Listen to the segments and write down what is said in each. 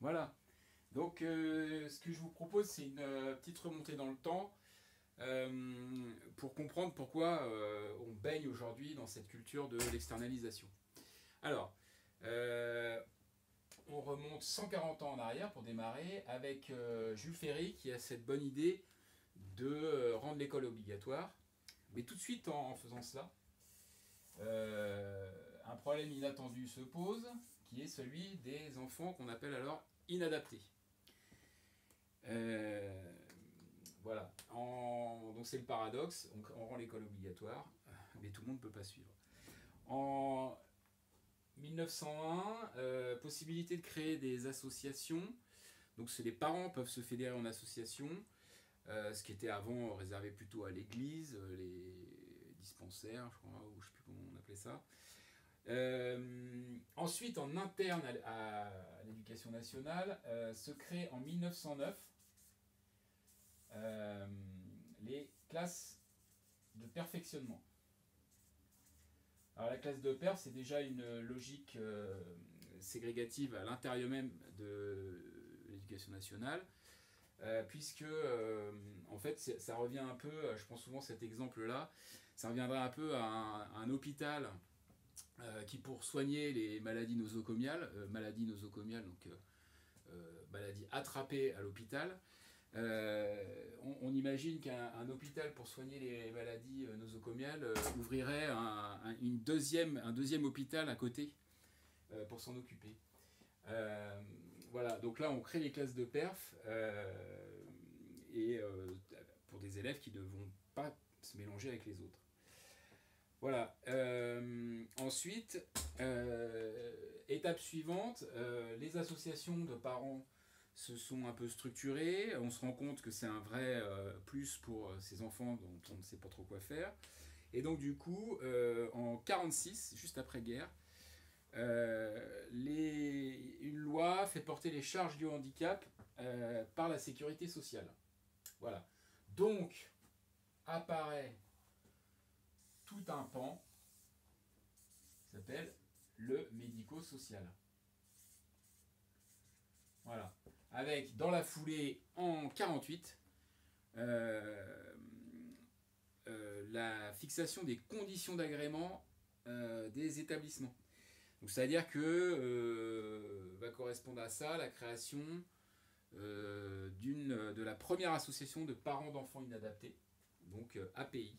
Voilà. Donc, ce que je vous propose, c'est une petite remontée dans le temps pour comprendre pourquoi on baigne aujourd'hui dans cette culture de l'externalisation. Alors, euh, on remonte 140 ans en arrière pour démarrer avec Jules Ferry qui a cette bonne idée de rendre l'école obligatoire. Mais tout de suite en faisant cela, un problème inattendu se pose qui est celui des enfants qu'on appelle alors inadaptés. Euh, voilà. Donc c'est le paradoxe. On rend l'école obligatoire, mais tout le monde ne peut pas suivre. En 1901, possibilité de créer des associations. Donc les parents peuvent se fédérer en association, ce qui était avant réservé plutôt à l'église, les dispensaires, je crois, ou je ne sais plus comment on appelait ça. Ensuite, en interne à l'éducation nationale, se crée en 1909 euh, les classes de perfectionnement. Alors la classe de perf, c'est déjà une logique ségrégative à l'intérieur même de l'éducation nationale, puisque en fait ça revient un peu, je prends souvent cet exemple-là, ça reviendrait un peu à un hôpital qui pour soigner les maladies nosocomiales, donc maladies attrapées à l'hôpital, on imagine qu'un hôpital pour soigner les maladies nosocomiales ouvrirait un deuxième hôpital à côté pour s'en occuper. Voilà, donc là on crée les classes de perf et pour des élèves qui ne vont pas se mélanger avec les autres. Voilà. Ensuite, étape suivante, les associations de parents se sont un peu structurées. On se rend compte que c'est un vrai plus pour ces enfants dont on ne sait pas trop quoi faire. Et donc du coup, en 1946, juste après-guerre, une loi fait porter les charges du handicap par la sécurité sociale. Voilà. Donc apparaît tout un pan qui s'appelle le médico-social. Voilà. Avec, dans la foulée, en 1948, la fixation des conditions d'agrément des établissements. Donc, c'est-à-dire que va correspondre à ça la création de la première association de parents d'enfants inadaptés, donc API.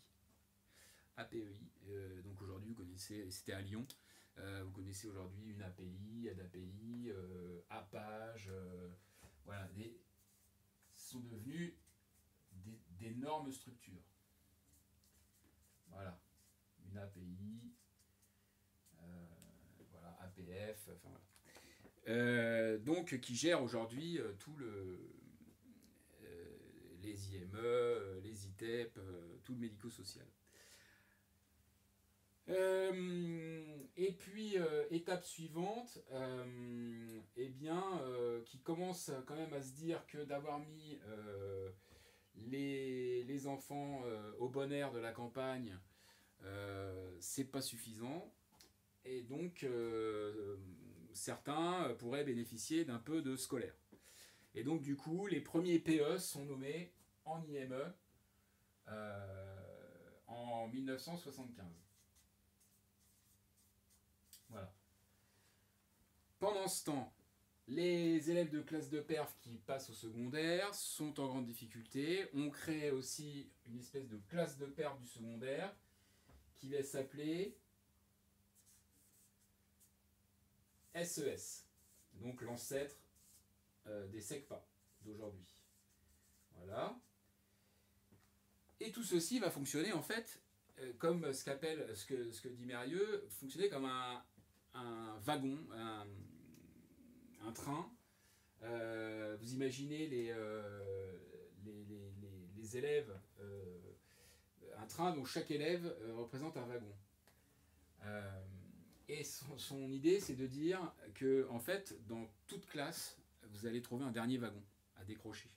APEI. Donc aujourd'hui, vous connaissez, c'était à Lyon, vous connaissez aujourd'hui une API, ADAPI, APAGE, voilà, sont devenus d'énormes structures. Voilà, une API, voilà, APF, enfin voilà. Donc qui gère aujourd'hui les IME, les ITEP, tout le médico-social. Et puis, étape suivante, eh bien, qui commence quand même à se dire que d'avoir mis les enfants au bon air de la campagne, c'est pas suffisant. Et donc, certains pourraient bénéficier d'un peu de scolaire. Et donc, du coup, les premiers PE sont nommés en IME en 1975. Voilà. Pendant ce temps, les élèves de classe de perf qui passent au secondaire sont en grande difficulté. On crée aussi une espèce de classe de perf du secondaire qui va s'appeler SES, donc l'ancêtre des SECPA d'aujourd'hui. Voilà. Et tout ceci va fonctionner en fait comme ce que dit Mérieux, fonctionner comme un wagon, un train. Vous imaginez les élèves, un train dont chaque élève représente un wagon. Et son idée, c'est de dire que, en fait, dans toute classe, vous allez trouver un dernier wagon à décrocher.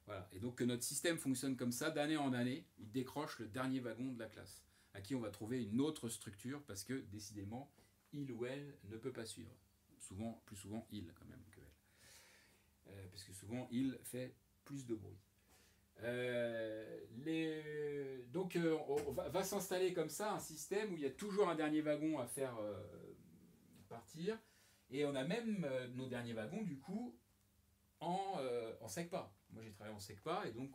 Voilà. Et donc que notre système fonctionne comme ça, d'année en année, il décroche le dernier wagon de la classe, à qui on va trouver une autre structure, parce que, décidément, il ou elle ne peut pas suivre. Plus souvent il quand même que elle. parce que souvent il fait plus de bruit. Donc va s'installer comme ça un système où il y a toujours un dernier wagon à faire partir, et on a même nos derniers wagons du coup en SECPA. Moi j'ai travaillé en SECPA, et donc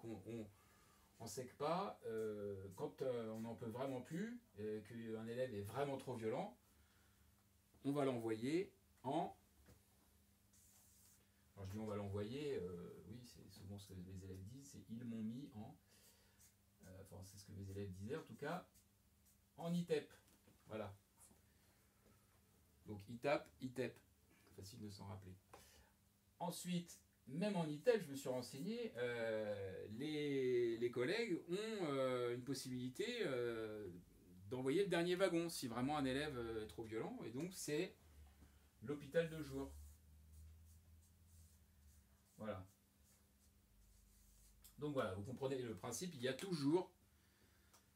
en SECPA, quand on n'en peut vraiment plus, qu'un élève est vraiment trop violent, on va l'envoyer en... Alors je dis on va l'envoyer, oui c'est souvent ce que les élèves disent, c'est ils m'ont mis en... enfin c'est ce que les élèves disaient en tout cas, en ITEP. Voilà. Donc ITAP, ITEP. Facile de s'en rappeler. Ensuite, même en ITEP, je me suis renseigné, les collègues ont une possibilité d'envoyer le dernier wagon si vraiment un élève est trop violent, et donc c'est l'hôpital de jour. Voilà. Donc voilà, vous comprenez le principe, il y a toujours,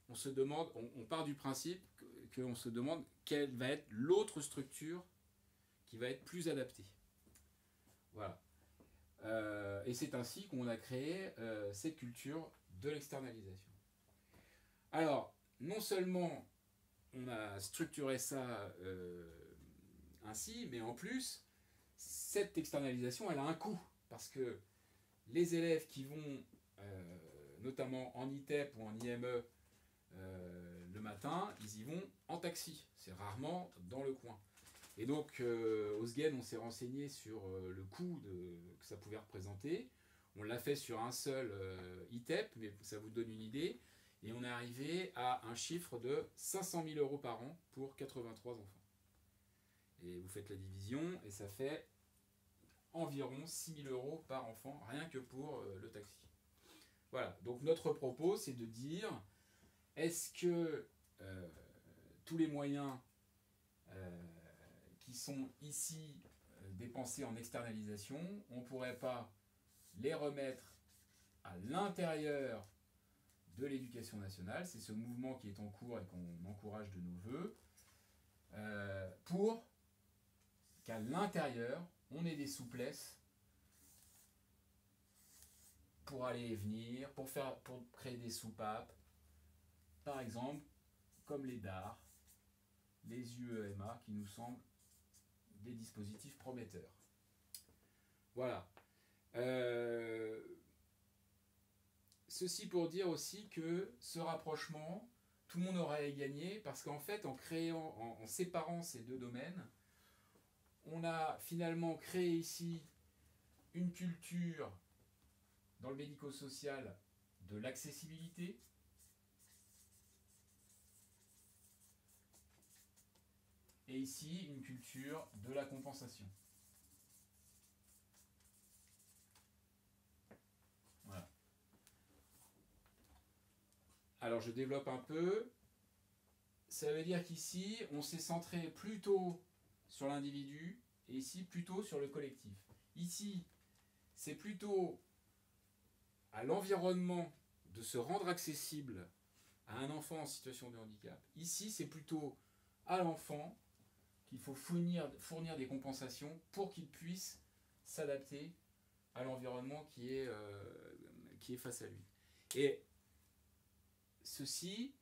on se demande, on part du principe qu'on se demande quelle va être l'autre structure qui va être plus adaptée. Voilà. Et c'est ainsi qu'on a créé cette culture de l'externalisation. Alors, non seulement on a structuré ça ainsi, mais en plus, cette externalisation, elle a un coût. Parce que les élèves qui vont, notamment en ITEP ou en IME, le matin, ils y vont en taxi. C'est rarement dans le coin. Et donc, au SGEN, on s'est renseigné sur le coût que ça pouvait représenter. On l'a fait sur un seul ITEP, mais ça vous donne une idée. Et on est arrivé à un chiffre de 500 000 € par an pour 83 enfants. Et vous faites la division, et ça fait environ 6 000 € par enfant, rien que pour le taxi. Voilà, donc notre propos, c'est de dire, est-ce que tous les moyens qui sont ici dépensés en externalisation, on ne pourrait pas les remettre à l'intérieur de l'éducation nationale? C'est ce mouvement qui est en cours et qu'on encourage de nos voeux, pour qu'à l'intérieur, on ait des souplesses pour aller et venir, pour créer des soupapes, par exemple, comme les DAR, les UEMA, qui nous semblent des dispositifs prometteurs. Voilà. Ceci pour dire aussi que ce rapprochement, tout le monde aura à y gagner, parce qu'en fait, en séparant ces deux domaines, on a finalement créé ici une culture dans le médico-social de l'accessibilité, et ici une culture de la compensation. Voilà. Alors je développe un peu. Ça veut dire qu'ici, on s'est centré plutôt sur l'individu, et ici plutôt sur le collectif. Ici, c'est plutôt à l'environnement de se rendre accessible à un enfant en situation de handicap. Ici, c'est plutôt à l'enfant qu'il faut fournir des compensations pour qu'il puisse s'adapter à l'environnement qui est face à lui. Et ceci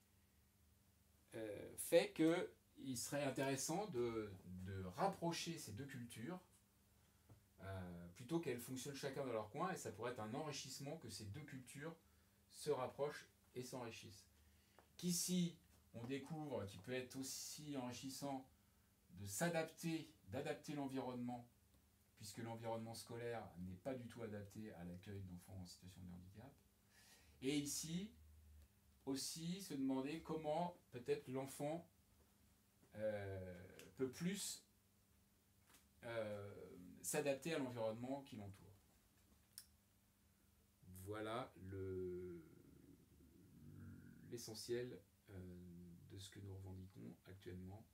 fait qu'il serait intéressant de rapprocher ces deux cultures plutôt qu'elles fonctionnent chacun dans leur coin, et ça pourrait être un enrichissement que ces deux cultures se rapprochent et s'enrichissent. Qu'ici, on découvre qu'il peut être aussi enrichissant de s'adapter, d'adapter l'environnement, puisque l'environnement scolaire n'est pas du tout adapté à l'accueil d'enfants en situation de handicap. Et ici, aussi se demander comment peut-être l'enfant peut plus s'adapter à l'environnement qui l'entoure. Voilà l'essentiel de ce que nous revendiquons actuellement,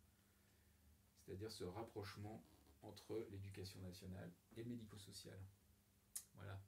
c'est-à-dire ce rapprochement entre l'éducation nationale et le médico-social. Voilà.